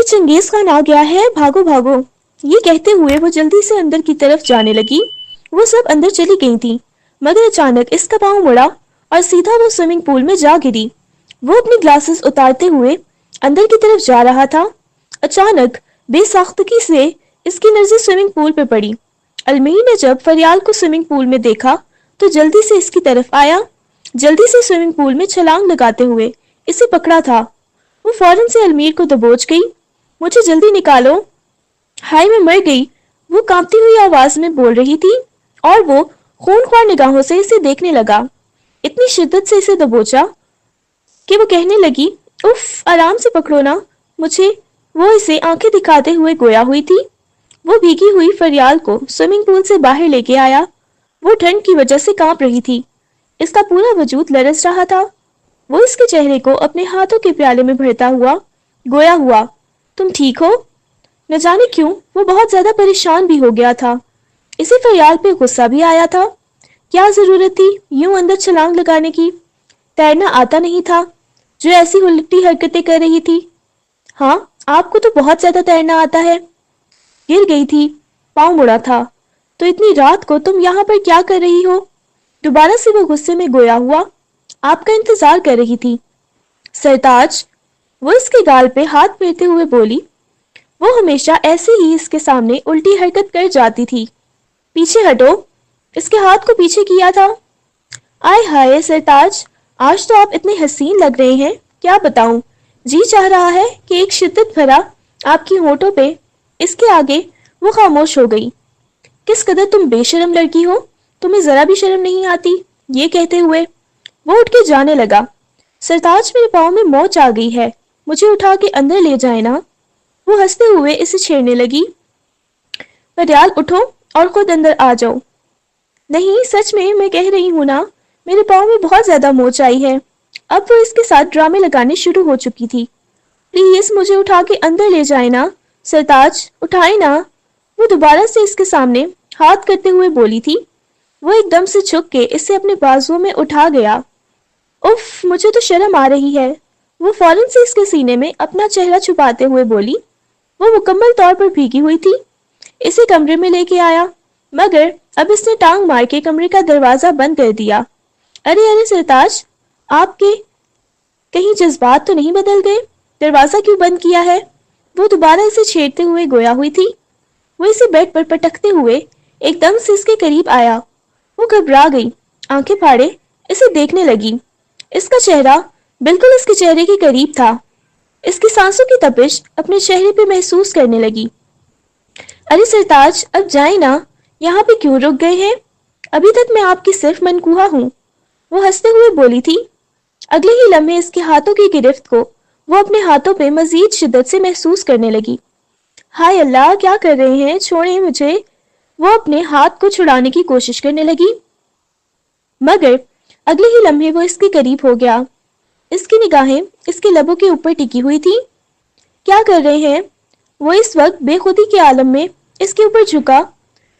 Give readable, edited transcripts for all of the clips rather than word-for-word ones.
چنگیز خان آ گیا ہے، بھاگو بھاگو۔ یہ کہتے ہوئے وہ جلدی سے اندر کی طرف جانے لگی۔ وہ سب اندر چلی گئی تھی، مگر اچانک اس کا پاؤں مڑا اور سیدھا وہ سوئمنگ پول میں جا گری۔ وہ اپنی گلاسز اتارتے ہوئے اندر کی طرف جا رہا تھا۔ اچانک بے ساختگی سے اس کی نظر سوئمنگ پول پہ پڑی۔ المیر نے جب فریال کو سوئمنگ پول میں دیکھا تو جلدی سے اس کی طرف آیا، جلدی سے سوئمنگ پول میں چھلانگ لگاتے ہوئے اسے پکڑا تھا۔ وہ فوراً سے المیر کو دبوچ گئی۔ مجھے جلدی نکالو، ہائے میں مر گئی، وہ کانپتی ہوئی آواز میں بول رہی تھی، اور وہ خونخوار نگاہوں سے اسے دیکھنے لگا۔ اتنی شدت سے اسے دبوچا کہ وہ کہنے لگی، اف، آرام سے پکڑو نا مجھے۔ وہ اسے آنکھیں دکھاتے ہوئے گویا ہوئی تھی۔ وہ بھیگی ہوئی فریال کو سوئمنگ پول سے باہر لے کے آیا۔ وہ ٹھنڈ کی وجہ سے کانپ رہی تھی، اس کا پورا وجود لرز رہا تھا۔ وہ اس کے چہرے کو اپنے ہاتھوں کے پیالے میں بھرتا ہوا گویا ہوا، تم ٹھیک ہو؟ نہ جانے کیوں وہ بہت زیادہ پریشان بھی ہو گیا تھا۔ اسے فریال پہ غصہ بھی آیا تھا۔ کیا ضرورت تھی یوں اندر چھلانگ لگانے کی؟ تیرنا آتا نہیں تھا جو ایسی الٹی حرکتیں کر رہی تھی؟ ہاں، آپ کو تو بہت زیادہ تیرنا آتا ہے۔ گر گئی تھی، پاؤں مڑا تھا، تو اتنی رات کو تم یہاں پر کیا کر رہی ہو؟ دوبارہ سے وہ غصے میں گویا ہوا، آپ کا انتظار کر رہی تھی سرتاج۔ وہ اس کے گال پہ ہاتھ پھیرتے ہوئے بولی۔ وہ ہمیشہ ایسے ہی اس کے سامنے الٹی حرکت کر جاتی تھی۔ پیچھے ہٹو، اس کے ہاتھ کو پیچھے کیا تھا۔ آئے ہائے سرتاج، آج تو آپ اتنے حسین لگ رہے ہیں، کیا بتاؤں، جی چاہ رہا ہے کہ ایک شدت بھرا آپ کی ہونٹوں پہ۔ اس کے آگے وہ خاموش ہو گئی۔ کس قدر تم بے شرم لڑکی ہو، تمہیں ذرا بھی شرم نہیں آتی؟ یہ کہتے ہوئے وہ اٹھ کے جانے لگا۔ سرتاج، میرے پاؤں میں موچ آ گئی ہے، مجھے اٹھا کے اندر لے جائے نا۔ وہ ہنستے ہوئے اسے چھیڑنے لگی۔ فریال، اٹھو اور خود اندر آ جاؤ۔ نہیں، سچ میں کہہ رہی ہوں نا، میرے پاؤں میں بہت زیادہ موچ آئی ہے۔ اب وہ اس کے ساتھ ڈرامے لگانے شروع ہو چکی تھی۔ پلیز مجھے اٹھا کے اندر لے جائے نا سرتاج، اٹھائے نا۔ وہ دوبارہ سے اس کے سامنے ہاتھ کرتے ہوئے بولی تھی۔ وہ ایک دم سے جھک کے اسے اپنے بازوؤں میں اٹھا گیا۔ اف، مجھے تو شرم آ رہی ہے، وہ فوراً سے اس کے سینے میں اپنا چہرہ چھپاتے ہوئے بولی۔ وہ مکمل طور پر بھیگی ہوئی تھی۔ اسے کمرے میں لے کے آیا، مگر اب اس نے ٹانگ مار کے کمرے کا دروازہ بند کر دیا۔ ارے ارے سرتاج، آپ کے کہیں جذبات تو نہیں بدل گئے؟ دروازہ کیوں بند کیا ہے؟ وہ دوبارہ اسے چھیڑتے ہوئے گویا ہوئی تھی۔ وہ اسے بیڈ پر پٹکتے ہوئے ایک دم سے اس کے قریب آیا۔ وہ گھبرا گئی، آنکھیں پھاڑے اسے دیکھنے لگی۔ اس کا چہرہ بالکل اس کے چہرے کے قریب تھا۔ اس کی سانسوں کی تپش اپنے چہرے پہ محسوس کرنے لگی۔ ارے سرتاج، اب جائیں نا، یہاں پہ کیوں رک گئے ہیں؟ ابھی تک میں آپ کی صرف منکوہا ہوں، وہ ہنستے ہوئے بولی تھی۔ اگلے ہی لمحے اس کے ہاتھوں کی گرفت کو وہ اپنے ہاتھوں پہ مزید شدت سے محسوس کرنے لگی۔ ہائے اللہ، کیا کر رہے ہیں، چھوڑیں مجھے۔ وہ اپنے ہاتھ کو چھڑانے کی کوشش کرنے لگی، مگر اگلے ہی لمحے وہ اس کے قریب ہو گیا۔ اس کی نگاہیں اس کے لبوں کے اوپر ٹکی ہوئی تھی۔ کیا کر رہے ہیں؟ وہ اس وقت بے خودی کے عالم میں اس کے اوپر جھکا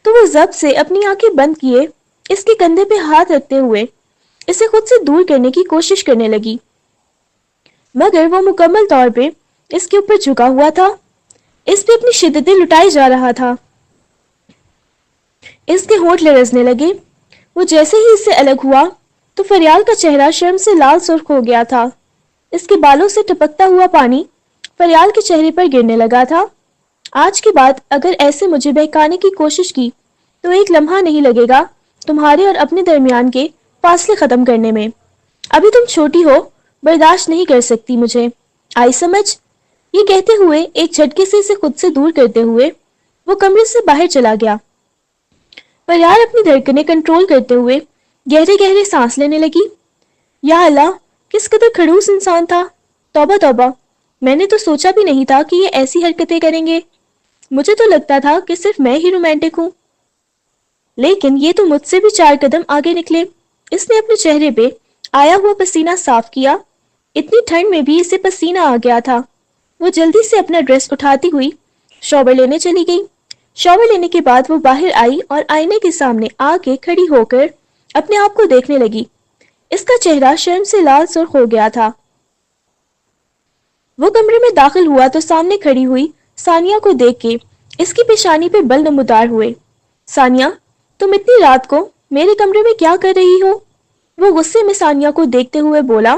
تو وہ ضبط سے اپنی آنکھیں بند کیے اس کے کندھے پہ ہاتھ رکھتے ہوئے اسے خود سے دور کرنے کی کوشش کرنے لگی، مگر وہ مکمل طور پہ اس کے اوپر جھکا ہوا تھا، اس پہ اپنی شدتیں لٹائی جا رہا تھا۔ اس کے ہونٹ لرزنے لگے۔ وہ جیسے ہی اس سے الگ ہوا تو فریال کا چہرہ شرم سے لال سرخ ہو گیا تھا۔ اس کے بالوں سے ٹپکتا ہوا پانی فریال کے چہرے پر گرنے لگا تھا۔ آج کے بعد اگر ایسے مجھے بہکانے کی کوشش کی تو ایک لمحہ نہیں لگے گا تمہارے اور اپنے درمیان کے فاصلے ختم کرنے میں۔ ابھی تم چھوٹی ہو، برداشت نہیں کر سکتی مجھے، آئی سمجھ؟ یہ کہتے ہوئے ایک جھٹکے سے اسے خود سے دور کرتے ہوئے وہ کمرے سے باہر چلا گیا۔ فریال اپنی دھڑکنیں کنٹرول کرتے ہوئے گہرے گہرے سانس لینے لگی۔ یا اللہ، کس قدر کھڑوس انسان تھا، توبہ توبہ، میں نے تو سوچا بھی نہیں تھا کہ یہ ایسی حرکتیں کریں گے۔ مجھے تو لگتا تھا کہ صرف میں ہی رومانٹک ہوں، لیکن یہ تو مجھ سے بھی 4 قدم آگے نکلے۔ اس نے اپنے چہرے پہ آیا ہوا پسینہ صاف کیا۔ اتنی ٹھنڈ میں بھی اسے پسینہ آ گیا تھا۔ وہ جلدی سے اپنا ڈریس اٹھاتی ہوئی شاور لینے چلی گئی۔ شاور لینے کے بعد وہ باہر آئی اور آئینے کے سامنے آ کے کھڑی ہو کر اپنے آپ کو دیکھنے لگی۔ اس کا چہرہ شرم سے لال سرخ ہو گیا تھا۔ وہ کمرے میں داخل ہوا تو سامنے کھڑی ہوئی ثانیہ کو دیکھ کے اس کی پیشانی پہ بل نمودار ہوئے۔ ثانیہ، تم اتنی رات کو میرے کمرے میں کیا کر رہی ہو؟ وہ غصے میں ثانیہ کو دیکھتے ہوئے بولا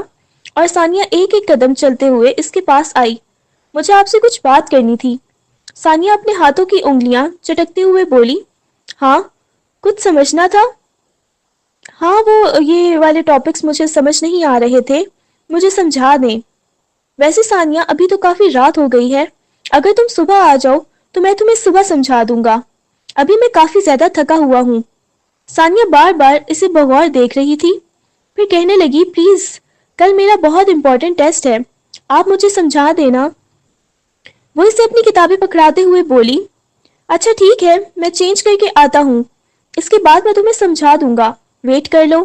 اور ثانیہ ایک ایک قدم چلتے ہوئے اس کے پاس آئی۔ مجھے آپ سے کچھ بات کرنی تھی۔ ثانیہ اپنے ہاتھوں کی انگلیاں چٹکتے ہوئے بولی۔ ہاں، کچھ سمجھنا تھا؟ ہاں، وہ یہ والے ٹاپکس مجھے سمجھ نہیں آ رہے تھے، مجھے سمجھا دیں۔ ویسے ثانیہ، ابھی تو کافی رات ہو گئی ہے، اگر تم صبح آ جاؤ تو میں تمہیں صبح سمجھا دوں گا، ابھی میں کافی زیادہ تھکا ہوا ہوں۔ ثانیہ بار بار اسے بغور دیکھ رہی تھی، پھر کہنے لگی پلیز، کل میرا بہت امپورٹنٹ ٹیسٹ ہے، آپ مجھے سمجھا دینا۔ وہ اسے اپنی کتابیں پکڑاتے ہوئے بولی اچھا ٹھیک ہے، میں چینج کر کے آتا ہوں، اس کے بعد میں تمہیں سمجھا دوں گا، ویٹ کر لو۔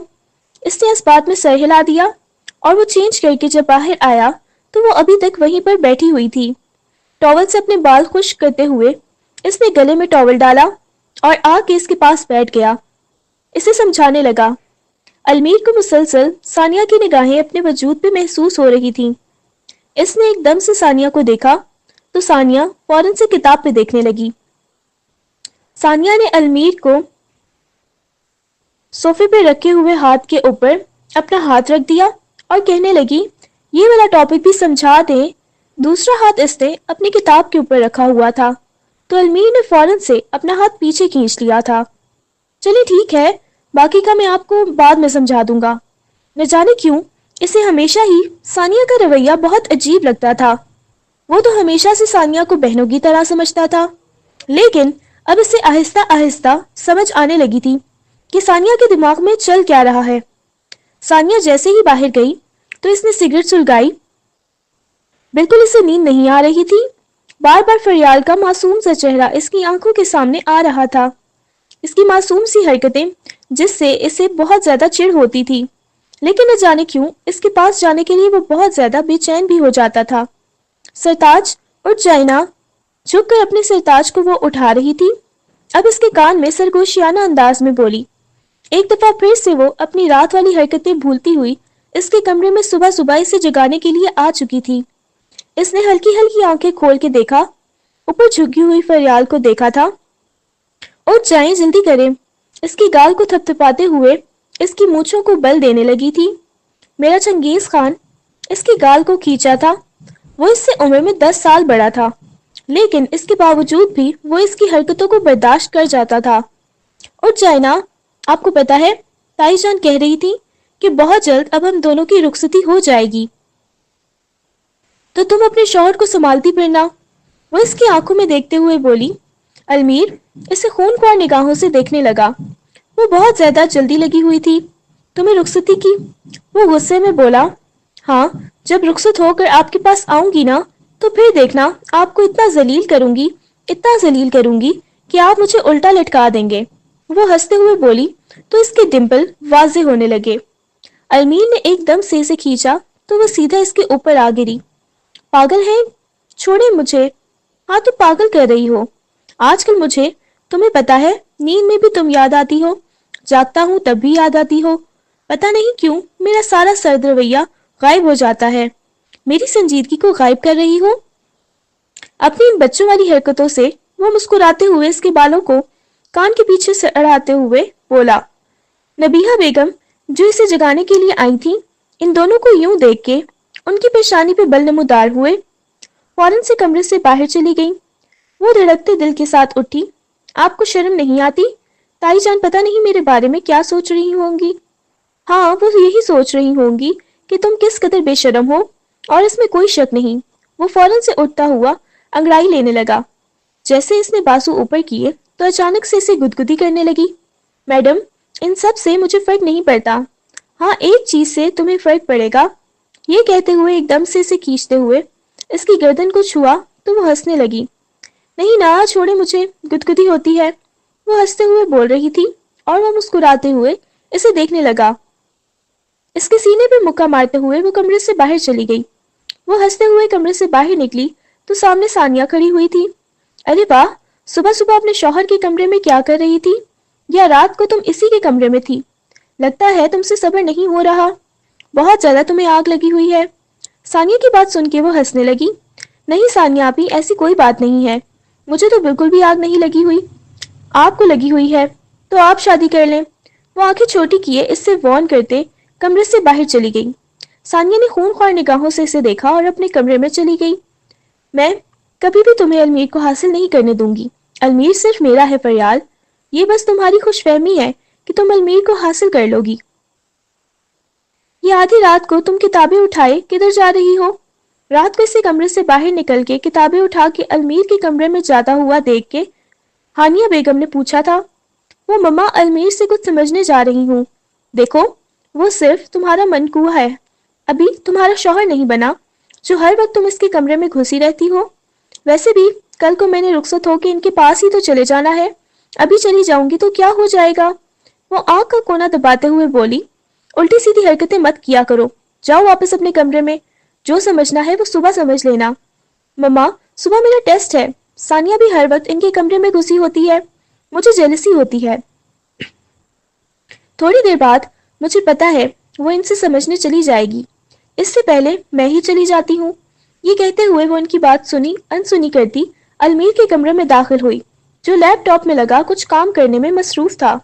اس نے اس بات میں سر ہلا دیا اور وہ چینج کر کے جب باہر آیا تو وہ ابھی تک وہیں پر بیٹھی ہوئی تھی۔ ٹاول سے اپنے بال خشک کرتے ہوئے اس نے گلے میں ٹاول ڈالا اور آ کے اس کے پاس بیٹھ گیا، اسے سمجھانے لگا۔ المیر کو مسلسل ثانیہ کی نگاہیں اپنے وجود پہ محسوس ہو رہی تھیں۔ اس نے ایک دم سے ثانیہ کو دیکھا تو ثانیہ فوراً سے کتاب پہ دیکھنے لگی۔ ثانیہ نے المیر کو صوفے پہ رکھے ہوئے ہاتھ کے اوپر اپنا ہاتھ رکھ دیا اور کہنے لگی یہ والا ٹاپک بھی سمجھا دیں۔ دوسرا ہاتھ اس نے اپنی کتاب کے اوپر رکھا ہوا تھا تو المیر نے فوراً سے اپنا ہاتھ پیچھے کھینچ لیا تھا۔ چلیے ٹھیک ہے، باقی کا میں آپ کو بعد میں سمجھا دوں گا۔ نہ جانے کیوں اسے ہمیشہ ہی ثانیہ کا رویہ بہت عجیب لگتا تھا۔ وہ تو ہمیشہ سے ثانیہ کو بہنوں کی طرح سمجھتا تھا، لیکن اب اسے آہستہ آہستہ سمجھ آنے لگی تھی کہ ثانیہ کے دماغ میں چل کیا رہا ہے۔ ثانیہ جیسے ہی باہر گئی تو اس نے سگریٹ سلگائی۔ بالکل اسے نیند نہیں آ رہی تھی، بار بار فریال کا معصوم سا چہرہ اس کی آنکھوں کے سامنے آ رہا تھا، اس کی معصوم سی حرکتیں جس سے اسے بہت زیادہ چڑ ہوتی تھی، لیکن نہ جانے کیوں اس کے پاس جانے کے لیے وہ بہت زیادہ بے چین بھی ہو جاتا تھا۔ سرتاج اٹھ جائے نا، جھک کر اپنے سرتاج کو وہ اٹھا رہی تھی۔ اب اس کے کان میں سرگوشیانہ انداز میں بولی۔ ایک دفعہ پھر سے وہ اپنی رات والی حرکتیں بھولتی ہوئی اس کے کمرے میں صبح صبح اسے جگانے کے لیے آ چکی تھی۔ اس نے ہلکی ہلکی آنکھیں کھول کے دیکھا، اوپر جھکی ہوئی فریال کو دیکھا تھا۔ اٹھ جائیں، جلدی کریں، اس کی گال کو تھپ تھپاتے ہوئے اس کی مونچھوں کو بل دینے لگی تھی۔ میرا چنگیز خان اس کی گال کو کھینچا تھا۔ وہ اس سے عمر میں 10 سال بڑا تھا، لیکن اس کے باوجود بھی وہ اس کی حرکتوں کو برداشت کر جاتا تھا۔ اٹھ جائے نا، آپ کو پتا ہے تائی جان کہہ رہی تھی کہ بہت جلد اب ہم دونوں کی رخصتی ہو جائے گی، تو تم اپنے شوہر کو سنبھالتی پھرنا۔ وہ اس کی آنکھوں میں دیکھتے ہوئے بولی۔ المیر اسے خونخوار نگاہوں سے دیکھنے لگا، وہ بہت زیادہ جلدی لگی ہوئی تھی۔ تمہیں رخصتی کی؟ وہ غصے میں بولا۔ ہاں، جب رخصت ہو کر آپ کے پاس آؤں گی نا تو پھر دیکھنا آپ کو اتنا ذلیل کروں گی، اتنا ذلیل کروں گی کہ آپ مجھے الٹا لٹکا دیں گے۔ وہ ہنستے ہوئے بولی تو اس کے ڈمپل واضح ہونے لگے۔ المیر نے ایک دم سے اسے کھینچا تو وہ سیدھا اس کے اوپر آ گری۔ پاگل ہیں، چھوڑے مجھے۔ ہاں تو پاگل کر رہی ہو، آج کل مجھے تمہیں پتا ہے نیند میں بھی تم یاد آتی ہو، جاگتا ہوں تب بھی یاد آتی ہو، پتا نہیں کیوں میرا سارا سرد رویہ غائب ہو جاتا ہے، میری سنجیدگی کو غائب کر رہی ہو۔ اپنی ان بچوں والی حرکتوں سے وہ مسکراتے ہوئے اس کے بالوں کو کان کے پیچھے سے اڑاتے ہوئے بولا۔ نبیہہ بیگم جو اسے جگانے کے لیے آئی تھی، ان دونوں کو یوں دیکھ کے ان کی پیشانی پہ بل نمودار ہوئے فوراً سے کمرے سے باہر چلی گئیں۔ وہ دھڑکتے دل کے ساتھ اٹھی۔ آپ کو شرم نہیں آتی؟ تائی جان پتہ نہیں میرے بارے میں کیا سوچ رہی ہوں گی۔ ہاں، وہ یہی سوچ رہی ہوں گی کہ تم کس قدر بے شرم ہو، اور اس میں کوئی شک نہیں۔ وہ فوراً سے اٹھتا ہوا انگڑائی لینے لگا۔ جیسے اس نے بازو اوپر کیے تو اچانک سے اسے گدگدی کرنے لگی۔ میڈم، ان سب سے مجھے فرق نہیں پڑتا، ہاں ایک چیز سے تمہیں فرق پڑے گا۔ یہ کہتے ہوئے ایک دم سے اسے کھینچتے ہوئے اس کی گردن کو چھوا تو وہ ہنسنے لگی۔ نہیں نا، چھوڑے مجھے، گدگدی ہوتی ہے، وہ ہنستے ہوئے بول رہی تھی اور وہ مسکراتے ہوئے اسے دیکھنے لگا۔ اس کے سینے پہ مکہ مارتے ہوئے وہ کمرے سے باہر چلی گئی۔ وہ ہنستے ہوئے کمرے سے باہر نکلی تو سامنے ثانیہ کھڑی ہوئی تھی۔ ارے واہ، صبح صبح اپنے شوہر کے کمرے میں کیا کر رہی تھی؟ یا رات کو تم اسی کے کمرے میں تھی؟ لگتا ہے تم سے صبر نہیں ہو رہا، بہت زیادہ تمہیں آگ لگی ہوئی ہے۔ ثانیہ کی بات سن کے وہ ہنسنے لگی۔ نہیں ثانیہ آپی، ایسی کوئی بات نہیں ہے، مجھے تو بالکل بھی آگ نہیں لگی ہوئی۔ آپ کو لگی ہوئی ہے تو آپ شادی کر لیں۔ وہ آنکھیں چھوٹی کیے اس سے وارن کرتے کمرے سے باہر چلی گئی۔ ثانیہ نے خون خوار نگاہوں سے اسے دیکھا اور اپنے کمرے میں چلی گئی۔ میں کبھی بھی تمہیں المیر کو حاصل نہیں کرنے دوں گی۔ المیر صرف میرا ہے فریال، یہ بس تمہاری خوش فہمی ہے کہ تم المیر کو حاصل کر لو گی۔ یہ آدھی رات کو تم کتابیں اٹھائے کدھر جا رہی ہو؟ رات کو اسے کمرے سے باہر نکل کے کتابیں اٹھا کے المیر کے کمرے میں جاتا ہوا دیکھ کے ہانیہ بیگم نے پوچھا تھا۔ وہ مما المیر سے کچھ سمجھنے جا رہی ہوں۔ دیکھو وہ صرف تمہارا منقوہ ہے، ابھی تمہارا شوہر نہیں بنا جو ہر وقت تم اس کے کمرے میں گھسی رہتی ہو۔ ویسے بھی کل کو میں نے رخصت ہو کے ان کے پاس ہی تو چلے جانا ہے، ابھی چلی جاؤں گی تو کیا ہو جائے گا؟ وہ آنکھ کا کونا دباتے ہوئے بولی، الٹی سیدھی حرکتیں مت کیا کرو، جاؤ واپس اپنے کمرے میں، جو سمجھنا ہے وہ صبح سمجھ لینا۔ مما صبح میرا ٹیسٹ ہے، ثانیہ بھی ہر وقت ان کے کمرے میں گھسی ہوتی ہے، مجھے جیلسی ہوتی ہے۔ تھوڑی دیر بعد مجھے پتا ہے وہ ان سے سمجھنے چلی جائے گی، اس سے پہلے میں ہی چلی جاتی ہوں۔ یہ کہتے ہوئے وہ ان کی بات سنی انسنی کرتی المیر کے کمرے میں داخل ہوئی، جو لیپ ٹاپ میں لگا کچھ کام کرنے میں مصروف تھا۔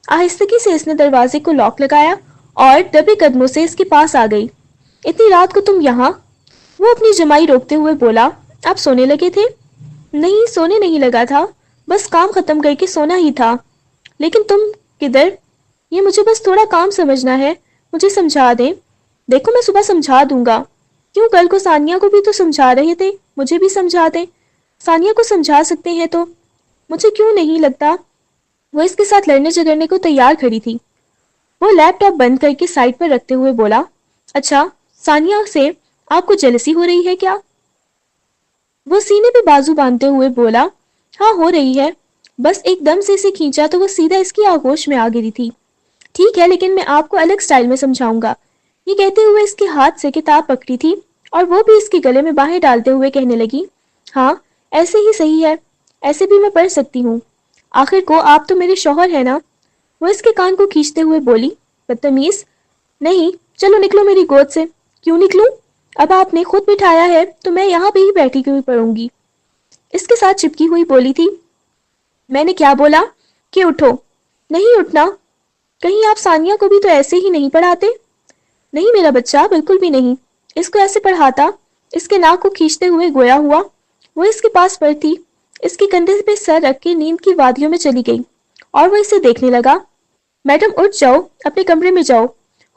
آہستگی سے اس نے دروازے کو لاک لگایا اور دبے قدموں سے اس کے پاس آ گئی۔ اتنی رات کو تم یہاں؟ وہ اپنی جمائی روکتے ہوئے بولا۔ آپ سونے لگے تھے؟ نہیں سونے نہیں لگا تھا، بس کام ختم کر کے سونا ہی تھا۔ لیکن تم کدھر؟ یہ مجھے بس تھوڑا کام سمجھنا ہے، مجھے سمجھا دیں۔ دیکھو میں صبح سمجھا دوں گا، کیوں کل کو ثانیہ کو بھی تو سمجھا رہے تھے، مجھے بھی سمجھا دیں۔ ثانیہ کو سمجھا سکتے ہیں تو مجھے کیوں نہیں لگتا وہ اس کے ساتھ لڑنے جھگڑنے کو تیار کھڑی تھی۔ وہ لیپ ٹاپ بند کر کے سائڈ پر رکھتے ہوئے بولا، اچھا ثانیہ سے آپ کو جیلسی ہو رہی ہے کیا؟ وہ سینے پہ بازو باندھتے ہوئے بولا، ہاں ہو رہی ہے، بس ایک دم سے اسے کھینچا تو وہ سیدھا اس کی آغوش میں آ گری تھی۔ ٹھیک ہے لیکن میں آپ کو الگ سٹائل میں سمجھاؤں گا۔ یہ کہتے ہوئے اس کے ہاتھ سے کتاب پکڑی تھی اور وہ بھی اس کے گلے میں باہیں ڈالتے ہوئے کہنے لگی، ہاں ایسے ہی صحیح ہے، ایسے بھی میں پڑھ سکتی ہوں، آخر کو آپ تو میرے شوہر ہیں نا۔ وہ اس کے کان کو کھینچتے ہوئے بولی، بدتمیز، نہیں چلو نکلو میری گود سے۔ کیوں نکلوں؟ اب آپ نے خود بٹھایا ہے تو میں یہاں پہ ہی بیٹھی ہوئی پڑھوں گی۔ اس کے ساتھ چپکی ہوئی بولی تھی، میں نے کیا بولا کہ اٹھو؟ نہیں اٹھنا، کہیں آپ ثانیہ کو بھی تو ایسے ہی نہیں پڑھاتے؟ نہیں میرا بچہ، بالکل بھی نہیں، اس کو ایسے پڑھاتا۔ اس کے ناک کو کھینچتے ہوئے گویا ہوا وہ اس کے پاس پڑتی، اس کے کندھے پہ سر رکھ کے نیند کی وادیوں میں چلی گئی اور وہ اسے دیکھنے لگا۔ میڈم اٹھ جاؤ، اپنے کمرے میں جاؤ،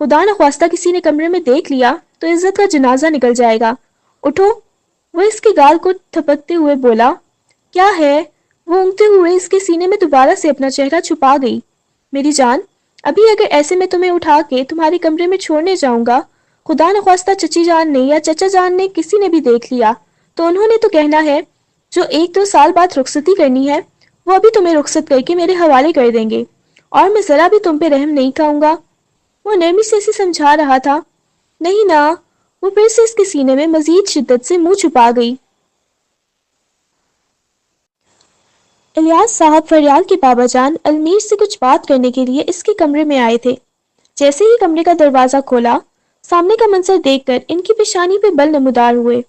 خدا نخواستہ کسی نے کمرے میں دیکھ لیا تو عزت کا جنازہ نکل جائے گا، اٹھو۔ وہ اس کے گال کو تھپکتے ہوئے بولا، کیا ہے؟ وہ اونگتے ہوئے اس کے سینے میں دوبارہ سے اپنا چہرہ چھپا گئی۔ میری جان، ابھی اگر ایسے میں تمہیں اٹھا کے تمہارے کمرے میں چھوڑنے جاؤں گا، خدا نخواستہ چچی جان نے یا چچا جان نے کسی نے بھی دیکھ لیا تو انہوں نے تو کہنا ہے جو 1-2 سال بعد رخصتی کرنی ہے وہ ابھی تمہیں رخصت کر کے میرے حوالے کر دیں گے، اور میں ذرا بھی تم پہ رحم نہیں کھاؤں گا۔ وہ نرمی سے اسے سمجھا رہا تھا۔ نہیں نا، وہ پھر سے اس کے سینے میں مزید شدت سے منہ چھپا گئی۔ الیاس صاحب فریال کے بابا جان المیر سے کچھ بات کرنے کے لیے اس کے کمرے میں آئے تھے۔ جیسے ہی کمرے کا دروازہ کھولا، سامنے کا منظر دیکھ کر ان کی پیشانی پہ بل نمودار ہوئے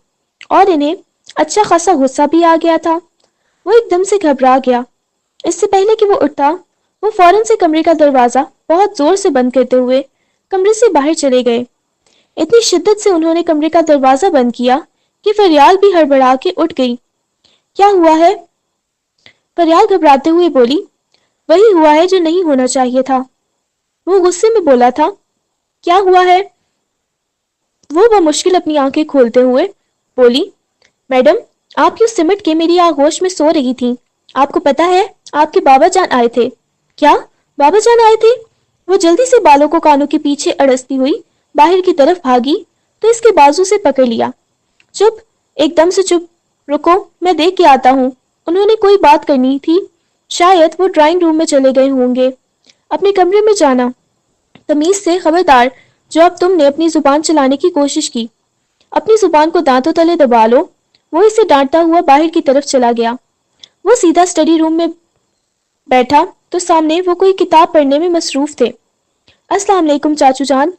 اور انہیں اچھا خاصا غصہ بھی آ گیا تھا۔ وہ ایک دم سے گھبرا گیا۔ اس سے پہلے کہ وہ اٹھتا، وہ فوراً سے کمرے کا دروازہ بہت زور سے بند کرتے ہوئے کمرے سے باہر چلے گئے۔ اتنی شدت سے انہوں نے کمرے کا دروازہ بند کیا کہ فریال بھی ہڑبڑا کے اٹھ گئی۔ کیا ہوا ہے؟ فریال گھبراتے ہوئے بولی، وہی ہوا ہے جو نہیں ہونا چاہیے تھا۔ وہ غصے میں بولا تھا، کیا ہوا ہے؟ وہ بمشکل اپنی آنکھیں کھولتے ہوئے بولی، میڈم آپ کیوں سمٹ کے میری آغوش میں سو رہی تھیں؟ آپ کو پتا ہے آپ کے بابا جان آئے تھے۔ کیا بابا جان آئے تھے؟ وہ جلدی سے بالوں کو کانوں کے پیچھے اڑستی ہوئی باہر کی طرف بھاگی تو اس کے بازو سے پکڑ لیا۔ چپ، ایک دم سے چپ، رکو میں دیکھ کے آتا ہوں۔ انہوں نے کوئی بات کرنی تھی، شاید وہ ڈرائنگ روم میں چلے گئے ہوں گے۔ اپنے کمرے میں جانا، تمیز سے، خبردار، جو اب تم نے اپنی زبان چلانے کی کوشش کی، اپنی زبان کو دانتوں تلے دبا لو۔ وہ اسے ڈانٹتا ہوا باہر کی طرف چلا گیا۔ وہ سیدھا اسٹڈی روم میں بیٹھا تو سامنے وہ کوئی کتاب پڑھنے میں مصروف تھے۔ السلام علیکم چاچو جان،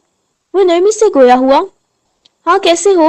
وہ نرمی سے گویا ہوا۔ ہاں کیسے ہو؟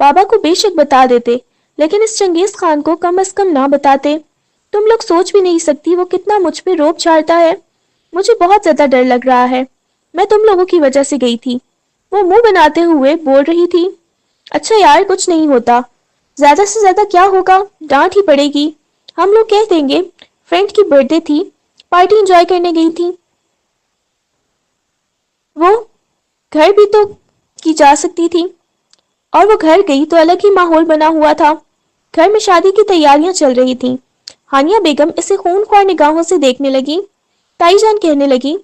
بابا کو بے شک بتا دیتے، لیکن اس چنگیز خان کو کم از کم نہ بتاتے۔ تم لوگ سوچ بھی نہیں سکتی وہ کتنا مجھ پہ روب جھاڑتا ہے۔ مجھے بہت زیادہ ڈر لگ رہا ہے۔ میں تم لوگوں کی وجہ سے گئی تھی۔ وہ منہ بناتے ہوئے بول رہی تھی۔ اچھا یار، کچھ نہیں ہوتا، زیادہ سے زیادہ کیا ہوگا، ڈانٹ ہی پڑے گی، ہم لوگ کہہ دیں گے فرینڈ کی برتھ ڈے تھی، پارٹی انجوائے کرنے گئی تھی۔ وہ گھر بھی تو کی جا سکتی تھی، اور وہ گھر گئی تو الگ ہی ماحول بنا ہوا تھا۔ گھر میں شادی کی تیاریاں چل رہی تھیں۔ ہانیہ بیگم اسے خونخوار نگاہوں سے دیکھنے لگی۔ تائی جان کہنے لگی،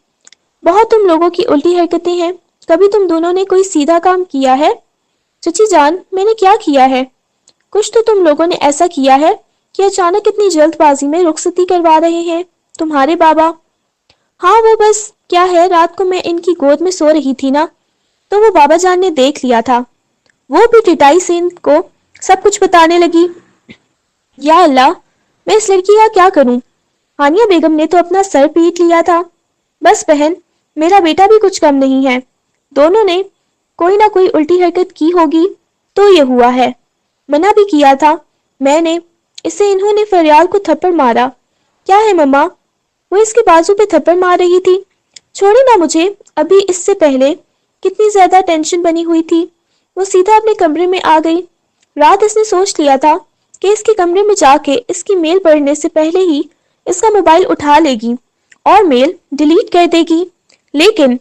بہت تم لوگوں کی الٹی حرکتیں ہیں، کبھی تم دونوں نے کوئی سیدھا کام کیا ہے؟ چچی جان، میں نے کیا کیا ہے؟ کچھ تو تم لوگوں نے ایسا کیا ہے کہ اچانک اتنی جلد بازی میں رخصتی کروا رہے ہیں تمہارے بابا۔ ہاں وہ بس کیا ہے، رات کو میں ان کی گود میں سو رہی تھی نا، تو وہ بابا جان نے دیکھ لیا تھا۔ وہ بھی ٹٹائی سے ان کو سب کچھ بتانے لگی۔ یا اللہ، میں اس لڑکی کا کیا کروں؟ ہانیہ بیگم نے تو اپنا سر پیٹ لیا تھا۔ بس بہن، میرا بیٹا بھی کچھ کم نہیں ہے، دونوں نے کوئی نہ کوئی الٹی حرکت کی ہوگی تو یہ ہوا ہے۔ منع بھی کیا تھا میں نے اسے، انہوں نے فریال کو تھپڑ مارا۔ کیا ہے مما؟ وہ اس کے بازو پہ تھپڑ مار رہی تھی۔ چھوڑے نا مجھے، ابھی اس سے پہلے کتنی زیادہ ٹینشن بنی ہوئی تھی۔ وہ سیدھا اپنے کمرے میں آ گئی۔ رات اس نے سوچ لیا تھا کہ اس کے کمرے میں جا کے اس کی میل پڑھنے سے پہلے ہی اس کا موبائل اٹھا لے گی اور میل ڈیلیٹ کر دے گی، لیکن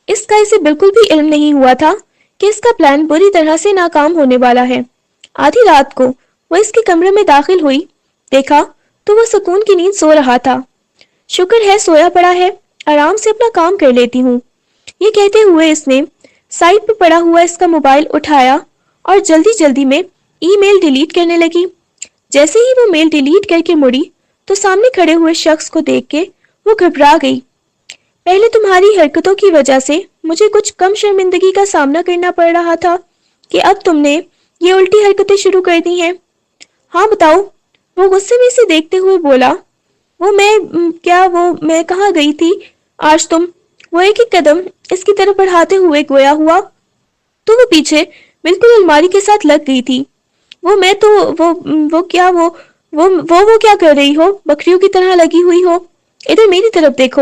اس کا اسے بالکل بھی علم نہیں ہوا تھا کہ اس کا پلان بری طرح سے ناکام ہونے والا ہے۔ آدھی رات کو وہ اس کے کمرے میں داخل ہوئی، دیکھا تو وہ سکون کی نیند سو رہا تھا۔ شکر ہے سویا پڑا ہے، آرام سے اپنا کام کر لیتی ہوں، یہ کہتے ہوئے اس نے سائڈ پہ پڑا ہوا اس کا موبائل اٹھایا اور جلدی جلدی میں ای میل ڈیلیٹ کرنے لگی۔ جیسے ہی وہ میل ڈیلیٹ کر کے مڑی تو سامنے کھڑے ہوئے شخص کو دیکھ کے وہ گھبرا گئی۔ پہلے تمہاری حرکتوں کی وجہ سے مجھے کچھ کم شرمندگی کا سامنا کرنا پڑ رہا تھا کہ اب تم نے یہ الٹی حرکتیں شروع کر دی ہیں۔ ہاں بتاؤ، وہ غصے میں سے دیکھتے ہوئے بولا۔ وہ میں کہاں گئی تھی آج تم؟ وہ ایک ایک قدم اس کی طرف بڑھاتے ہوئے گویا ہوا تو وہ پیچھے بالکل الماری کے ساتھ لگ گئی تھی۔ وہ کیا کر رہی ہو؟ بکریوں کی طرح لگی ہوئی ہو، ادھر میری طرف دیکھو۔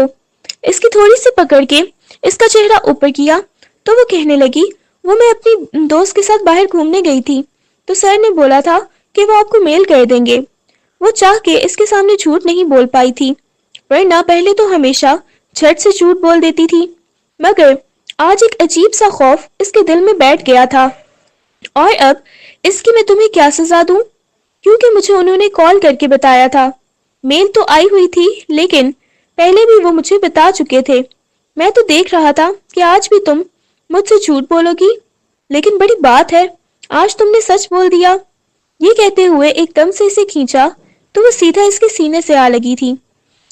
اس کی تھوڑی سی پکڑ کے اس کا چہرہ اوپر کیا تو وہ کہنے لگی، وہ میں اپنی دوست کے ساتھ باہر گھومنے گئی تھی تو سر نے بولا تھا کہ وہ آپ کو میل کر دیں گے۔ وہ چاہ کے اس کے سامنے جھوٹ نہیں بول پائی تھی، ورنہ پہلے تو ہمیشہ جھٹ سے جھوٹ بول دیتی تھی، مگر آج ایک عجیب سا خوف اس کے دل میں بیٹھ گیا تھا۔ اور اب اس کی میں تمہیں کیا سزا دوں؟ کیونکہ مجھے انہوں نے کال کر کے بتایا تھا۔ میل تو آئی ہوئی تھی لیکن پہلے بھی وہ مجھے بتا چکے تھے۔ میں تو دیکھ رہا تھا کہ آج بھی تم مجھ سے جھوٹ بولو گی، لیکن بڑی بات ہے، آج تم نے سچ بول دیا۔ یہ کہتے ہوئے ایک دم سے اسے کھینچا تو وہ سیدھا اس کے سینے سے آ لگی تھی۔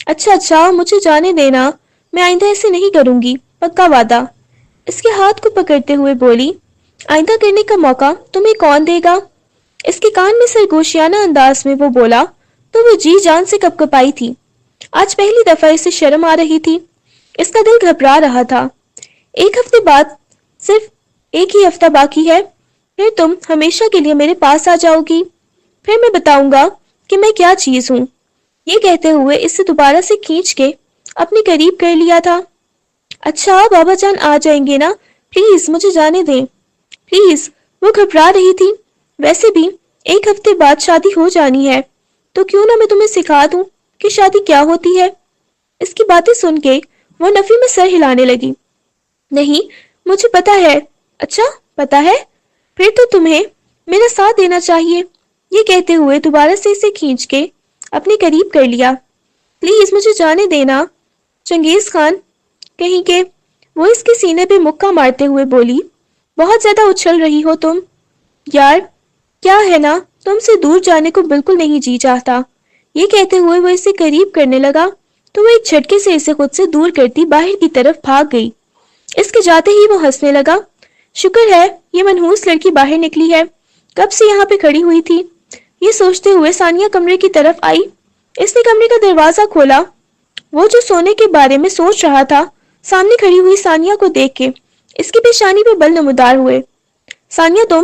اچھا مجھے جانے دینا، میں آئندہ ایسے نہیں کروں گی، پکا وعدہ۔ اس کے ہاتھ کو پکڑتے ہوئے بولی، آئندہ کرنے کا موقع تمہیں کون دے گا؟ اس کے کان میں سرگوشیانہ انداز میں وہ بولا تو وہ جی جان سے کپکپائی تھی۔ آج پہلی دفعہ اسے شرم آ رہی تھی، اس کا دل گھبرا رہا تھا۔ ایک ہفتے بعد، صرف ایک ہی ہفتہ باقی ہے، پھر تم ہمیشہ کے لیے میرے پاس آ جاؤ گی، پھر میں بتاؤں گا کہ میں کیا چیز ہوں۔ یہ کہتے ہوئے اسے دوبارہ سے کھینچ کے اپنے قریب کر لیا تھا۔ اچھا بابا جان آ جائیں گے نا، پلیز مجھے جانے دیں، پلیز۔ وہ گھبرا رہی تھی۔ ویسے بھی ایک ہفتے بعد شادی ہو جانی ہے، تو کیوں نہ میں تمہیں سکھا دوں کہ شادی کیا ہوتی ہے۔ اس کی باتیں سن کے وہ نفی میں سر ہلانے لگی۔ نہیں، مجھے پتا ہے۔ اچھا پتا ہے؟ پھر تو تمہیں میرا ساتھ دینا چاہیے۔ یہ کہتے ہوئے دوبارہ سے اسے کھینچ کے اپنے قریب کر لیا۔ پلیز مجھے جانے دینا چنگیز خان کہیں کہ۔ وہ اس کے سینے پہ مکہ مارتے ہوئے بولی، بہت زیادہ اچھل رہی ہو تم یار، کیا ہے نا، تم سے دور جانے کو بالکل نہیں جی چاہتا۔ یہ کہتے ہوئے وہ اسے قریب کرنے لگا تو وہ ایک جھٹکے سے اسے خود سے دور کرتی باہر کی طرف بھاگ گئی۔ اس کے جاتے ہی وہ ہنسنے لگا۔ شکر ہے یہ منحوس لڑکی باہر نکلی ہے، کب سے یہاں پہ کھڑی ہوئی تھی۔ یہ سوچتے ہوئے ثانیہ کمرے کی طرف آئی۔ اس نے کمرے کا دروازہ کھولا۔ وہ جو سونے کے بارے میں سوچ رہا تھا، سامنے کھڑی ہوئی ثانیہ کو دیکھ کے اس کی پیشانی پہ بل نمودار ہوئے۔ ثانیہ تم؟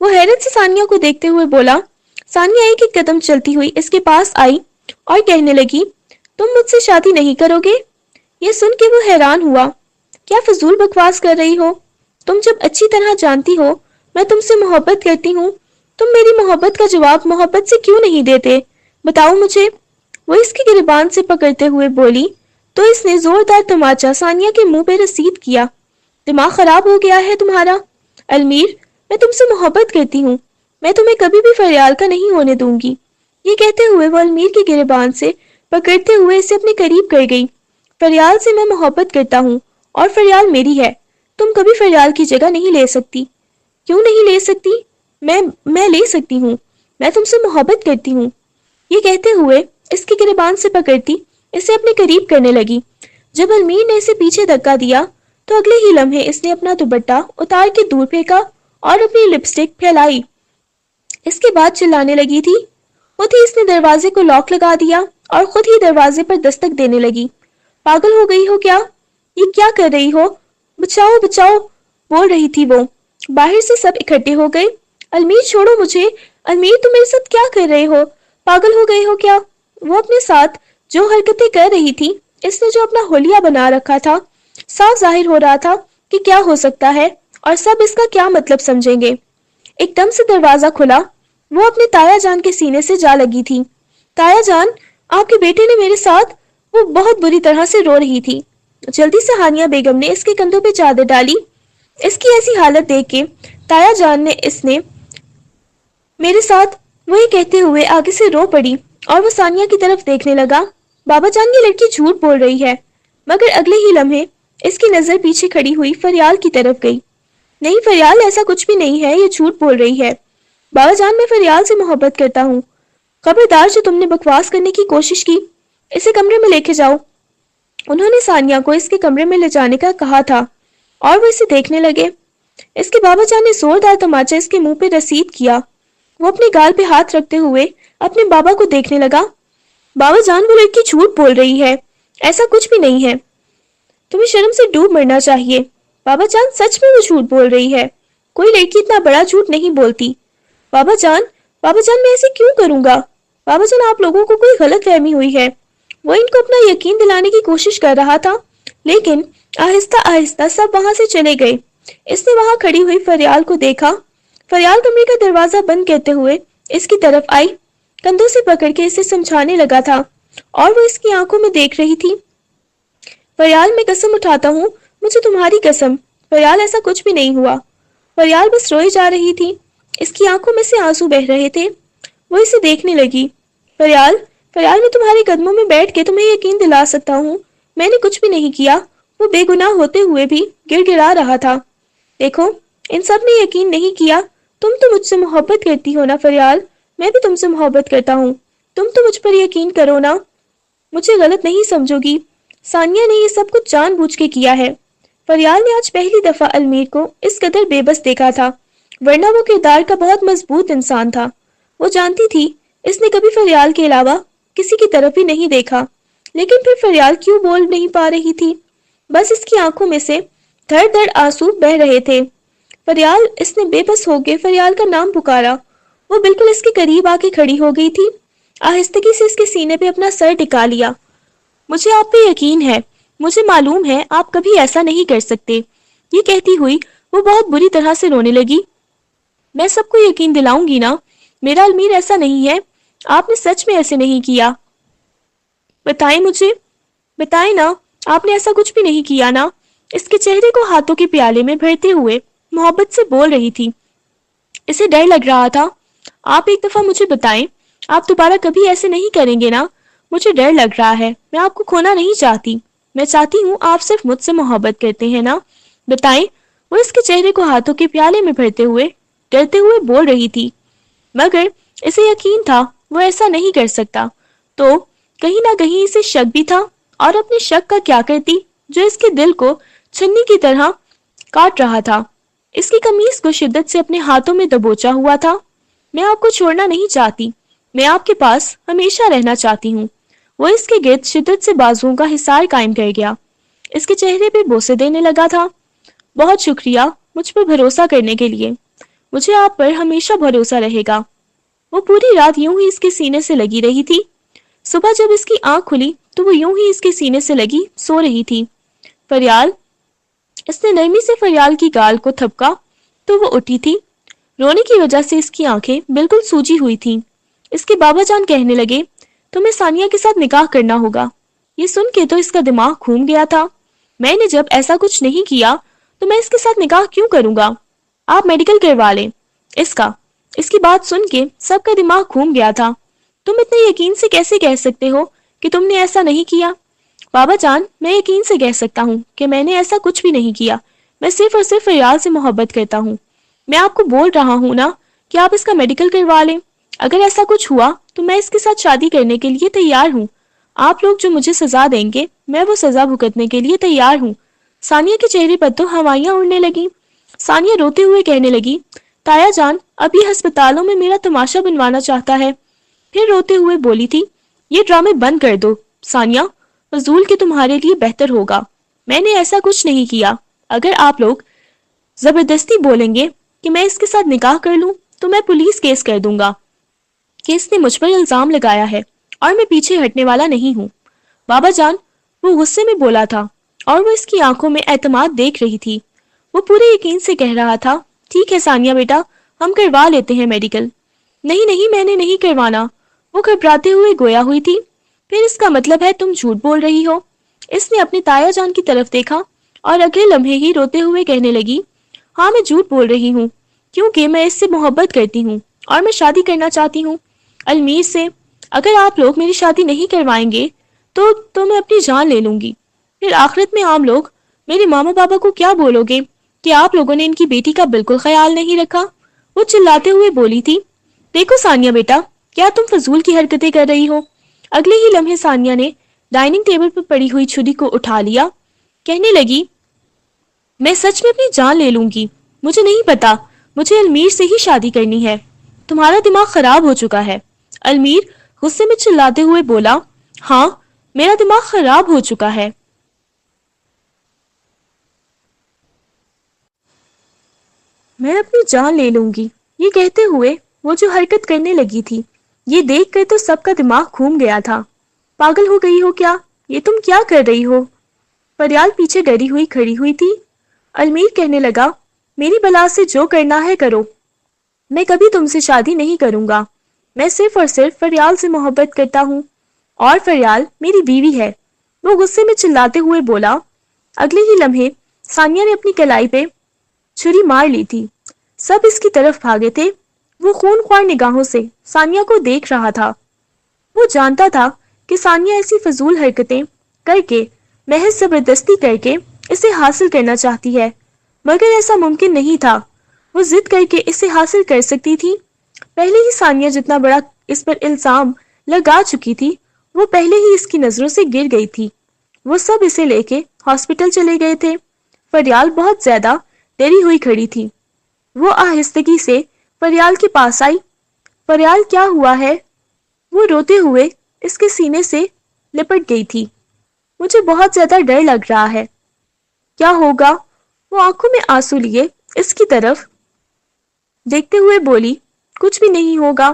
وہ حیرت سے ثانیہ کو دیکھتے ہوئے بولا۔ ثانیہ ایک ایک قدم چلتی ہوئی اس کے پاس آئی اور کہنے لگی، تم مجھ سے شادی نہیں کرو گے؟ یہ سن کے وہ حیران ہوا۔ کیا فضول بکواس کر رہی ہو؟ تم جب اچھی طرح جانتی ہو میں تم سے محبت کرتی ہوں، تم میری محبت کا جواب محبت سے کیوں نہیں دیتے؟ بتاؤ مجھے۔ وہ اس کی گریبان سے پکڑتے ہوئے بولی تو اس نے زوردار تماچا ثانیہ کے منہ پہ رسید کیا۔ دماغ خراب ہو گیا ہے تمہارا؟ المیر، میں تم سے محبت کرتی ہوں، میں تمہیں کبھی بھی فریال کا نہیں ہونے دوں گی۔ یہ کہتے ہوئے وہ المیر کی گریبان سے پکڑتے ہوئے اسے اپنے قریب کر گئی۔ فریال سے میں محبت کرتا ہوں اور فریال میری ہے، تم کبھی فریال کی جگہ نہیں لے سکتی۔ کیوں نہیں لے سکتی؟ میں لے سکتی ہوں، میں تم سے محبت کرتی ہوں۔ یہ کہتے ہوئے اس کی گریبان سے پکڑتی اسے اپنے قریب کرنے لگی۔ جب المیر نے اسے پیچھے دھکا دیا تو اگلے ہی لمحے اس نے اپنا دوپٹہ اتار کے دور پھینکا اور اپنی لپسٹک پھیلائی۔ اس کے بعد چلانے لگی تھی۔ خود ہی اس نے دروازے کو لاک لگا دیا اور خود ہی دروازے پر دستک دینے لگی۔ پاگل ہو گئی ہو کیا؟ یہ کیا کر رہی ہو؟ بچاؤ بچاؤ بول رہی تھی وہ۔ باہر سے سب اکٹھے ہو گئے۔ المیر چھوڑو مجھے، المیر تم میرے ساتھ کیا کر رہے ہو؟ پاگل ہو گئے ہو کیا؟ وہ اپنے ساتھ جو حرکتیں کر رہی تھی، اس نے جو اپنا حلیہ بنا رکھا تھا، صاف ظاہر ہو رہا تھا کہ کیا ہو سکتا ہے اور سب اس کا کیا مطلب سمجھیں گے۔ ایک دم سے دروازہ کھلا، وہ اپنے تایا جان کے سینے سے جا لگی تھی۔ تایا جان، آپ کے بیٹے نے میرے ساتھ… وہ بہت بری طرح سے رو رہی تھی۔ جلدی سے ہانیہ بیگم نے اس کے کندھوں پہ چادر ڈالی۔ اس کی ایسی حالت دیکھ کے تایا جان نے اس نے میرے ساتھ وہی کہتے ہوئے آگے سے رو پڑی اور وہ ثانیہ کی طرف دیکھنے لگا۔ بابا جان، یہ لڑکی جھوٹ بول رہی ہے۔ مگر اگلے ہی لمحے اس کی نظر پیچھے کھڑی ہوئی فریال کی طرف گئی۔ نہیں فریال، ایسا کچھ بھی نہیں ہے، یہ جھوٹ بول رہی ہے۔ بابا جان، میں فریال سے محبت کرتا ہوں۔ خبردار، جو تم نے بکواس کرنے کی کوشش کی، اسے کمرے میں لے کے جاؤ۔ انہوں نے ثانیہ کو اس کے کمرے میں لے جانے کا کہا تھا اور وہ اسے دیکھنے لگے۔ اس کے بابا جان نے زوردار تماچا اس کے منہ پہ رسید کیا۔ وہ اپنے گال پہ ہاتھ رکھتے ہوئے اپنے بابا کو دیکھنے لگا۔ بابا جان، وہ لڑکی جھوٹ بول رہی ہے، ایسا کچھ بھی نہیں ہے، تمہیں شرم سے ڈوب مرنا چاہیے۔ بابا جان، سچ میں وہ جھوٹ بول رہی ہے، کوئی لڑکی اتنا بڑا جھوٹ نہیں بولتی۔ بابا جان میں ایسے کیوں کروں گا؟ بابا جان، آپ لوگوں کو کوئی غلط فہمی ہوئی ہے۔ وہ ان کو اپنا یقین دلانے کی کوشش کر رہا تھا، لیکن آہستہ آہستہ سب وہاں سے چلے گئے۔ اس نے وہاں کھڑی ہوئی فریال کو دیکھا۔ فریال کمرے کا دروازہ بند کرتے ہوئے اس کی طرف آئی، کندھوں سے پکڑ کے اسے سمجھانے لگا تھا اور وہ اس کی آنکھوں میں دیکھ رہی تھی۔ فریال، میں قسم اٹھاتا ہوں، مجھے تمہاری قسم، فریال ایسا کچھ بھی نہیں ہوا۔ فریال بس روئی جا رہی تھی، اس کی آنکھوں میں سے آنسو بہ رہے تھے۔ وہ اسے دیکھنے لگی۔ فریال، میں تمہارے قدموں میں بیٹھ کے تمہیں یقین دلا سکتا ہوں، میں نے کچھ بھی نہیں کیا۔ وہ بے گناہ ہوتے ہوئے بھی گڑ گڑا رہا تھا۔ دیکھو، ان سب نے یقین نہیں کیا۔ تم تو مجھ سے محبت کرتی ہو نا فریال، میں بھی تم سے محبت کرتا ہوں، تم تو مجھ پر یقین کرو نا، مجھے غلط نہیں سمجھو گی۔ ثانیہ نے یہ سب کچھ جان بوجھ کے کیا ہے۔ فریال نے آج پہلی دفعہ المیر کو اس قدر بے بس دیکھا تھا، ورنہ وہ کردار کا بہت مضبوط انسان تھا۔ وہ جانتی تھی اس نے کبھی فریال کے علاوہ کسی کی طرف ہی نہیں دیکھا، لیکن پھر فریال کیوں بول نہیں پا رہی تھی؟ بس اس کی آنکھوں میں سے دھڑ دھڑ آنسو بہ رہے تھے۔ فریال، اس نے بے بس ہو کے فریال کا نام پکارا۔ وہ بالکل اس کے قریب آ کے کھڑی ہو گئی تھی، آہستگی سے اس کے سینے پہ اپنا سر ٹکا لیا۔ مجھے آپ پہ یقین ہے، مجھے معلوم ہے آپ کبھی ایسا نہیں کر سکتے۔ یہ کہتی ہوئی وہ بہت بری طرح سے رونے لگی۔ میں سب کو یقین دلاؤں گی نا، میرا المیر ایسا نہیں ہے، آپ نے سچ میں ایسے نہیں کیا۔ بتائیں مجھے، بتائیں نا، آپ نے ایسا کچھ بھی نہیں کیا نا؟ اس کے چہرے کو ہاتھوں کے پیالے میں بھرتے ہوئے محبت سے بول رہی تھی۔ اسے ڈر لگ رہا تھا۔ آپ ایک دفعہ مجھے بتائیں، آپ دوبارہ کبھی ایسے نہیں کریں گے نا؟ مجھے ڈر لگ رہا ہے، میں آپ کو کھونا نہیں چاہتی، میں چاہتی ہوں آپ صرف مجھ سے محبت کرتے ہیں نا؟ بتائیں۔ وہ اس کے چہرے کو ہاتھوں کے پیالے میں بھرتے ہوئے ڈرتے ہوئے بول رہی تھی، مگر اسے یقین تھا وہ ایسا نہیں کر سکتا، تو کہیں نہ کہیں اسے شک بھی تھا، اور اپنے شک کا کیا کرتی جو اس کے دل کو چھنی کی طرح کاٹ رہا تھا۔ اس کی قمیص کو شدت سے اپنے ہاتھوں میں دبوچا ہوا تھا۔ میں آپ کو چھوڑنا نہیں چاہتی، میں آپ کے پاس ہمیشہ رہنا چاہتی ہوں۔ وہ اس کے گرد شدت سے بازوؤں کا حصار قائم کر گیا، اس کے چہرے پہ بوسے دینے لگا تھا۔ بہت شکریہ مجھ پر بھروسہ کرنے کے لیے۔ مجھے آپ پر ہمیشہ بھروسہ رہے گا۔ وہ پوری رات یوں ہی اس کے سینے سے لگی رہی تھی۔ صبح جب اس کی آنکھ کھلی تو وہ یوں ہی اس کے سینے سے لگی سو رہی تھی۔ فریال، اس نے نرمی سے فریال کی گال کو تھپکا تو وہ اٹھی تھی۔ رونے کی وجہ سے اس کی آنکھیں بالکل سوجی ہوئی تھیں۔ اس کے بابا جان کہنے لگے، تمہیں ثانیہ کے ساتھ نکاح کرنا ہوگا۔ یہ سن کے تو اس کا دماغ گھوم گیا تھا۔ میں نے جب ایسا کچھ نہیں کیا تو میں اس کے ساتھ نکاح کیوں کروں گا؟ آپ میڈیکل کروا لیں اس کی بات سن کے سب کا دماغ گھوم گیا تھا۔ تم اتنے یقین سے کیسے کہہ سکتے ہو کہ تم نے ایسا نہیں کیا؟ بابا جان، میں یقین سے کہہ سکتا ہوں کہ میں نے ایسا کچھ بھی نہیں کیا۔ میں صرف اور صرف فریال سے محبت کرتا ہوں۔ میں آپ کو بول رہا ہوں نا کہ آپ اس کا میڈیکل کروا لیں۔ اگر ایسا کچھ ہوا تو میں اس کے ساتھ شادی کرنے کے لیے تیار ہوں۔ آپ لوگ جو مجھے سزا دیں گے میں وہ سزا بھگتنے کے لیے تیار ہوں۔ ثانیہ کے چہرے پر تو ہوائیاں اڑنے لگیں۔ ثانیہ روتے ہوئے کہنے لگی، تایا جان، اب یہ ہسپتالوں میں میرا تماشا بنوانا چاہتا ہے۔ پھر روتے ہوئے بولی تھی، یہ ڈرامے بند کر دو ثانیہ، فضول کے تمہارے لیے بہتر ہوگا۔ میں نے ایسا کچھ نہیں کیا۔ اگر آپ لوگ زبردستی بولیں گے کہ میں اس کے ساتھ نکاح کر لوں تو میں پولیس کیس کر دوں گا کہ اس نے مجھ پر الزام لگایا ہے اور میں پیچھے ہٹنے والا نہیں ہوں۔ بابا جان، وہ غصے میں بولا تھا اور وہ اس کی آنکھوں میں اعتماد دیکھ رہی تھی۔ وہ پورے یقین سے کہہ رہا تھا، ٹھیک ہے ثانیہ بیٹا، ہم کروا لیتے ہیں میڈیکل۔ نہیں نہیں، میں نے نہیں کروانا، وہ گھبراتے ہوئے گویا ہوئی تھی۔ پھر اس کا مطلب ہے تم جھوٹ بول رہی ہو؟ اس نے اپنے تایا جان کی طرف دیکھا اور اگلے لمحے ہی روتے ہوئے کہنے لگی، ہاں میں جھوٹ بول رہی ہوں، کیونکہ میں اس سے محبت کرتی ہوں اور میں شادی کرنا چاہتی ہوں المیر سے۔ اگر آپ لوگ میری شادی نہیں کروائیں گے تو میں اپنی جان لے لوں گی۔ پھر آخرت میں عام لوگ میرے ماما بابا کو کیا بولو گے کہ آپ لوگوں نے ان کی بیٹی کا بالکل خیال نہیں رکھا؟ وہ چلاتے ہوئے بولی تھی، دیکھو ثانیہ بیٹا، کیا تم فضول کی حرکتیں کر رہی ہو؟ اگلے ہی لمحے ثانیہ نے ڈائننگ ٹیبل پر پڑی ہوئی چھری کو اٹھا لیا، کہنے لگی، میں سچ میں اپنی جان لے لوں گی۔ مجھے نہیں پتا، مجھے المیر سے ہی شادی کرنی ہے۔ تمہارا دماغ خراب ہو چکا ہے۔ المیر غصے میں چلاتے ہوئے بولا، ہاں میرا دماغ خراب ہو چکا ہے۔ میں اپنی جان لے لوں گی، یہ کہتے ہوئے وہ جو حرکت کرنے لگی تھی، یہ دیکھ کر تو سب کا دماغ گھوم گیا تھا۔ پاگل ہو گئی ہو کیا؟ یہ تم کیا کر رہی ہو؟ فریال پیچھے ڈری ہوئی کھڑی ہوئی تھی۔ المیر کہنے لگا، میری بلا سے جو کرنا ہے کرو، میں کبھی تم سے شادی نہیں کروں گا۔ میں صرف اور صرف فریال سے محبت کرتا ہوں اور فریال میری بیوی ہے۔ وہ غصے میں چلاتے ہوئے بولا۔ اگلے ہی لمحے ثانیہ نے اپنی کلائی پہ چھری مار لی تھی۔ سب اس کی طرف بھاگے تھے۔ وہ خون خوار نگاہوں سے ثانیہ کو دیکھ رہا تھا۔ وہ جانتا تھا کہ ثانیہ ایسی فضول حرکتیں کر کے، محض زبردستی کر کے اسے حاصل کرنا چاہتی ہے، مگر ایسا ممکن نہیں تھا۔ وہ ضد کر کے اسے حاصل کر سکتی تھی۔ پہلے ہی ثانیہ جتنا بڑا اس پر الزام لگا چکی تھی، وہ پہلے ہی اس کی نظروں سے گر گئی تھی۔ وہ سب اسے لے کے ہاسپٹل چلے گئے تھے۔ فریال بہت زیادہ ڈری ہوئی کھڑی تھی۔ وہ آہستگی سے فریال کے پاس آئی۔ فریال، کیا ہوا ہے؟ وہ روتے ہوئے اس کے سینے سے لپٹ گئی تھی۔ مجھے بہت زیادہ ڈر لگ رہا ہے۔ کیا ہوگا؟ وہ آنکھوں میں آنسو لیے اس کی طرف دیکھتے ہوئے بولی، کچھ بھی نہیں ہوگا۔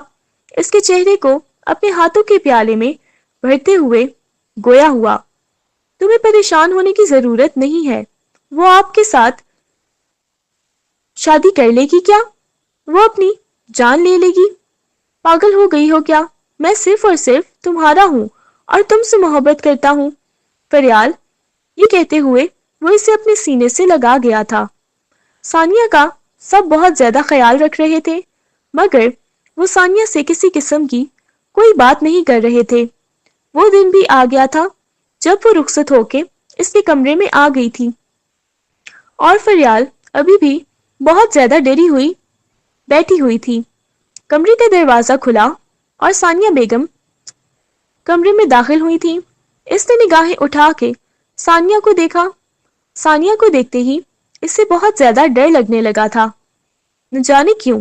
اس کے چہرے کو اپنے ہاتھوں کے پیالے میں بھرتے ہوئے گویا ہوا، تمہیں پریشان ہونے کی ضرورت نہیں ہے۔ وہ آپ کے ساتھ شادی کر لے گی کیا؟ وہ اپنی جان لے لے گی؟ پاگل ہو گئی ہو کیا؟ میں صرف اور صرف تمہارا ہوں اور تم سے محبت کرتا ہوں۔ فریال، یہ کہتے ہوئے وہ اسے اپنے سینے سے لگا گیا تھا۔ ثانیہ کا سب بہت زیادہ خیال رکھ رہے تھے، مگر وہ ثانیہ سے کسی قسم کی کوئی بات نہیں کر رہے تھے۔ وہ دن بھی آ گیا تھا جب وہ رخصت ہو کے اس کے کمرے میں آ گئی تھی اور فریال ابھی بھی بہت زیادہ ڈری ہوئی بیٹھی ہوئی تھی۔ کمرے کا دروازہ کھلا اور ثانیہ بیگم کمرے میں داخل ہوئی تھی۔ اس نے نگاہیں اٹھا کے ثانیہ کو دیکھا۔ ثانیہ کو دیکھتے ہی اسے بہت زیادہ ڈر لگنے لگا تھا، نہ جانے کیوں۔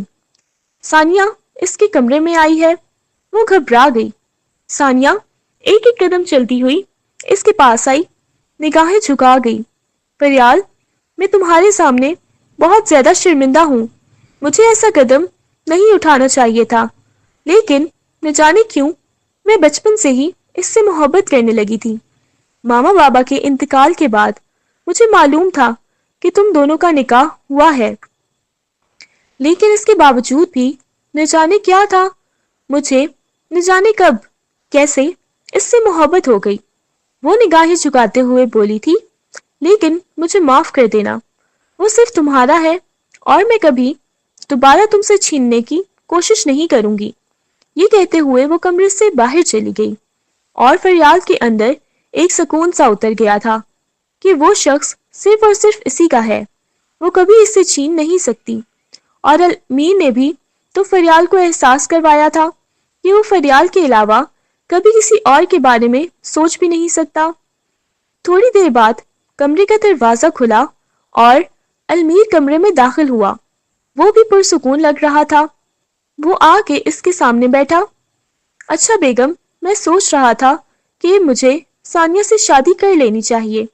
ثانیہ اس کے کمرے میں آئی ہے۔ وہ گھبرا گئی۔ ثانیہ ایک ایک قدم چلتی ہوئی اس کے پاس آئی، نگاہیں جھکا گئی۔ فریال، میں تمہارے سامنے بہت زیادہ شرمندہ ہوں، مجھے ایسا قدم نہیں اٹھانا چاہیے تھا، لیکن نہ جانے کیوں میں بچپن سے ہی اس سے محبت کرنے لگی تھی۔ ماما بابا کے انتقال کے بعد مجھے معلوم تھا کہ تم دونوں کا نکاح ہوا ہے، لیکن اس کے باوجود بھی نہ جانے کیا تھا، مجھے نہ جانے کب کیسے اس سے محبت ہو گئی۔ وہ نگاہیں جھکاتے ہوئے بولی تھی، لیکن مجھے معاف کر دینا، وہ صرف تمہارا ہے اور میں کبھی دوبارہ تم سے چھیننے کی کوشش نہیں کروں گی۔ یہ کہتے ہوئے وہ کمرے سے باہر چلی گئی، اور فریال کے اندر ایک سکون سا اتر گیا تھا کہ وہ شخص صرف اور صرف اسی کا ہے، وہ کبھی اسے چھین نہیں سکتی۔ اور امیر نے بھی تو فریال کو احساس کروایا تھا کہ وہ فریال کے علاوہ کبھی کسی اور کے بارے میں سوچ بھی نہیں سکتا۔ تھوڑی دیر بعد کمرے کا دروازہ کھلا اور المیر کمرے میں داخل ہوا۔ وہ بھی پرسکون لگ رہا تھا۔ وہ آ کے اس کے سامنے بیٹھا۔ اچھا بیگم، میں سوچ رہا تھا کہ مجھے ثانیہ سے شادی کر لینی چاہیے۔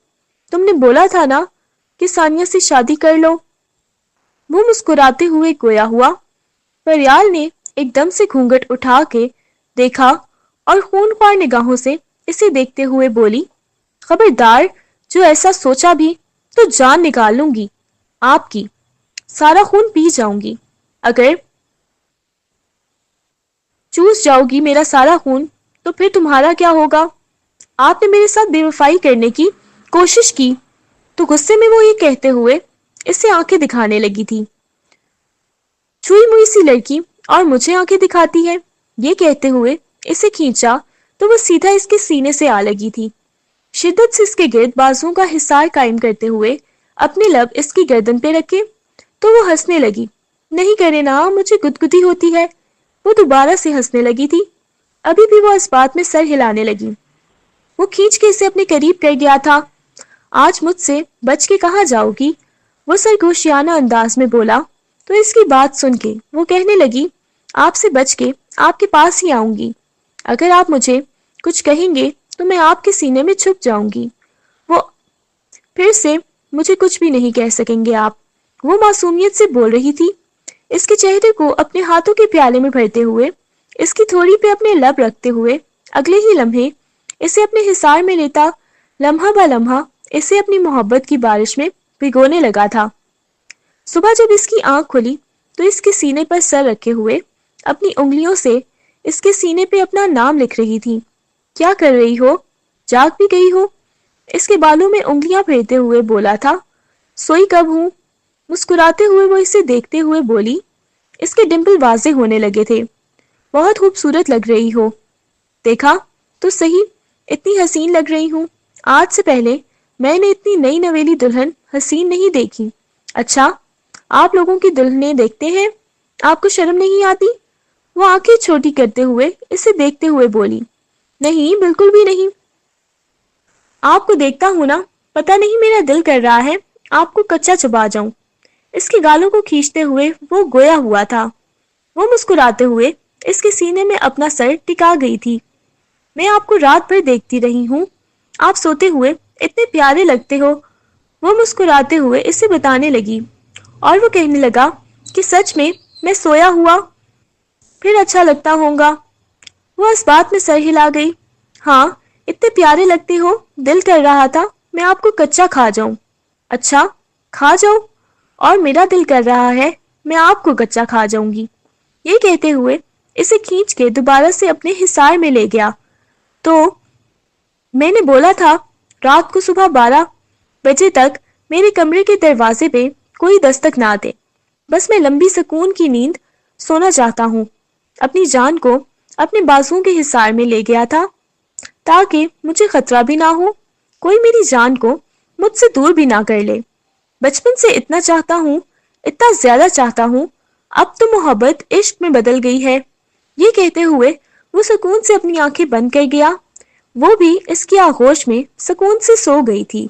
تم نے بولا تھا نا کہ ثانیہ سے شادی کر لو۔ وہ مسکراتے ہوئے گویا ہوا۔ فریال نے ایک دم سے گھونگھٹ اٹھا کے دیکھا اور خون خوار نگاہوں سے اسے دیکھتے ہوئے بولی، خبردار، جو ایسا سوچا بھی تو جان نکال لوں گی آپ کی، سارا خون پی جاؤں گی۔ اگر چوس جاؤ گی میرا سارا خون تو پھر تمہارا کیا ہوگا؟ آپ نے میرے ساتھ بے وفائی کرنے کی کوشش کی تو غصے میں وہ یہ کہتے ہوئے اسے آنکھیں دکھانے لگی تھی۔ چھوئی موئی سی لڑکی اور مجھے آنکھیں دکھاتی ہے، یہ کہتے ہوئے اسے کھینچا تو وہ سیدھا اس کے سینے سے آ لگی تھی۔ شدت سے اس کے گرد بازوؤں کا حصار قائم کرتے ہوئے اپنے لب اس کی گردن پہ رکھے تو وہ ہنسنے لگی۔ نہیں کرے نا، مجھے گدگدی ہوتی ہے۔ وہ دوبارہ سے ہنسنے لگی تھی۔ ابھی بھی وہ اس بات میں سر ہلانے لگی۔ وہ کھینچ کے اسے اپنے قریب کر گیا تھا۔ آج مجھ سے بچ کے کہاں جاؤ گی؟ وہ سرگوشیانہ انداز میں بولا تو اس کی بات سن کے وہ کہنے لگی، آپ سے بچ کے آپ کے پاس ہی آؤں گی۔ اگر آپ مجھے کچھ کہیں گے تو میں آپ کے سینے میں چھپ جاؤں گی۔ وہ پھر سے مجھے کچھ بھی نہیں کہہ سکیں گے آپ۔ وہ معصومیت سے بول رہی تھی، اس کے چہرے کو اپنے ہاتھوں کے پیالے میں بھرتے ہوئے، اس کی تھوڑی پہ اپنے لب رکھتے ہوئے اگلے ہی لمحے اسے اپنے حصار میں لیتا، لمحہ با لمحہ اسے اپنی محبت کی بارش میں بھگونے لگا تھا۔ صبح جب اس کی آنکھ کھلی تو اس کے سینے پر سر رکھے ہوئے اپنی انگلیوں سے اس کے سینے پہ اپنا نام لکھ رہی تھی۔ کیا کر رہی ہو؟ جاگ بھی گئی ہو؟ اس کے بالوں میں انگلیاں پھیرتے ہوئے بولا تھا۔ سوئی کب ہوں؟ مسکراتے ہوئے وہ اسے دیکھتے ہوئے بولی۔ اس کے ڈمپل واضح ہونے لگے تھے۔ بہت خوبصورت لگ رہی ہو۔ دیکھا تو صحیح، اتنی حسین لگ رہی ہوں۔ آج سے پہلے میں نے اتنی نئی نویلی دلہن حسین نہیں دیکھی۔ اچھا، آپ لوگوں کی دلہنیں دیکھتے ہیں، آپ کو شرم نہیں آتی؟ وہ آنکھیں چھوٹی کرتے ہوئے اسے دیکھتے ہوئے بولی۔ نہیں، بالکل بھی نہیں۔ آپ کو دیکھتا ہوں نا، پتہ نہیں میرا دل کر رہا ہے آپ کو کچا چبا جاؤں۔ اس کے گالوں کو کھینچتے ہوئے وہ گویا ہوا تھا۔ وہ مسکراتے ہوئے اس کے سینے میں اپنا سر ٹکا گئی تھی۔ میں آپ کو رات بھر دیکھتی رہی ہوں، آپ سوتے ہوئے اتنے پیارے لگتے ہو۔ وہ مسکراتے ہوئے اسے بتانے لگی، اور وہ کہنے لگا کہ سچ میں سویا ہوا پھر اچھا لگتا ہوگا۔ وہ اس بات میں سر ہلا گئی۔ ہاں، اتنے پیارے لگتے ہو، دل کر رہا تھا میں آپ کو کچا کھا جاؤں۔ اچھا، کھا جاؤ، اور میرا دل کر رہا ہے میں آپ کو کچا کھا جاؤں گی۔ یہ کہتے ہوئے اسے کھینچ کے دوبارہ سے اپنے حصار میں لے گیا۔ تو میں نے بولا تھا رات کو صبح 12 بجے تک میرے کمرے کے دروازے پہ کوئی دستک نہ دے، بس میں لمبی سکون کی نیند سونا چاہتا ہوں۔ اپنی جان کو اپنے بازوؤں کے حصار میں لے گیا تھا تاکہ مجھے خطرہ بھی نہ ہو، کوئی میری جان کو مجھ سے دور بھی نہ کر لے۔ بچپن سے اتنا چاہتا ہوں، اتنا زیادہ چاہتا ہوں، اب تو محبت عشق میں بدل گئی ہے۔ یہ کہتے ہوئے وہ سکون سے اپنی آنکھیں بند کر گیا۔ وہ بھی اس کی آغوش میں سکون سے سو گئی تھی۔